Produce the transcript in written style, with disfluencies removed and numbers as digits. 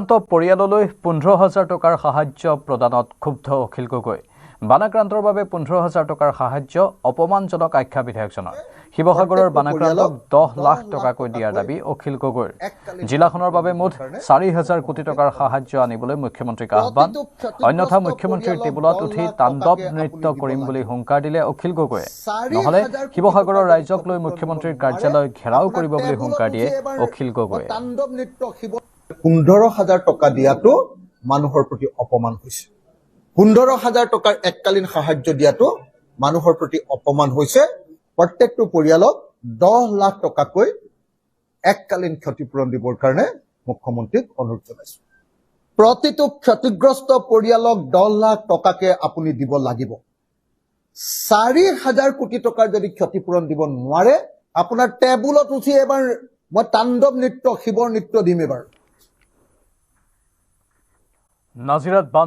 বানাক্ৰান্ত পৰিয়াললৈ 15,000 টকাৰ সাহায্য প্ৰদানত ক্ষুব্ধ অখিল গগৈ। বানাক্ৰান্তৰ বাবে 15,000 টকাৰ সাহায্য অপমানজনক আখ্যা বিধায়কজনৰ। শিৱসাগৰৰ বানাক্ৰান্তক 10 লাখ টকাকৈ দিয়াৰ দাবী অখিল গগৈৰ। জিলাখনৰ বাবে মুঠ 4,000 কোটি টকাৰ সাহায্য আনিবলৈ মুখ্যমন্ত্ৰীক আহ্বান। অন্যথা মুখ্যমন্ত্ৰীৰ টেবুলত উঠি তাণ্ডৱ নৃত্য কৰিম বুলি হুংকাৰ দিলে অখিল গগৈয়ে। নহলে শিৱসাগৰৰ ৰাইজক লৈ মুখ্যমন্ত্ৰীৰ কাৰ্যালয় ঘেৰাও কৰিব বুলি হুংকাৰ দিয়ে অখিল গগৈয়ে। 15,000 টকা দিয়াটো মানুহৰ প্ৰতি অপমান হৈছে। 15,000 টকাৰ এককালীন সাহায্য দিয়াটো মানুহৰ প্ৰতি অপমান হৈছে। প্ৰত্যেকটো পৰিয়ালক 10 লাখ টকাকৈ এককালীন ক্ষতিপূৰণ দিবৰ কাৰণে মুখ্যমন্ত্ৰীক অনুৰোধ জনাইছো। প্ৰতিটো ক্ষতিগ্ৰস্ত পৰিয়ালক 10 লাখ টকাকে আপুনি দিব লাগিব। 4,000 কোটি টকাৰ যদি ক্ষতিপূৰণ দিব নোৱাৰে, আপোনাৰ টেবুলত উঠি এবাৰ মই তাণ্ডৱ নৃত্য, শিৱৰ নৃত্য দিম এবাৰ। নাজিৰাত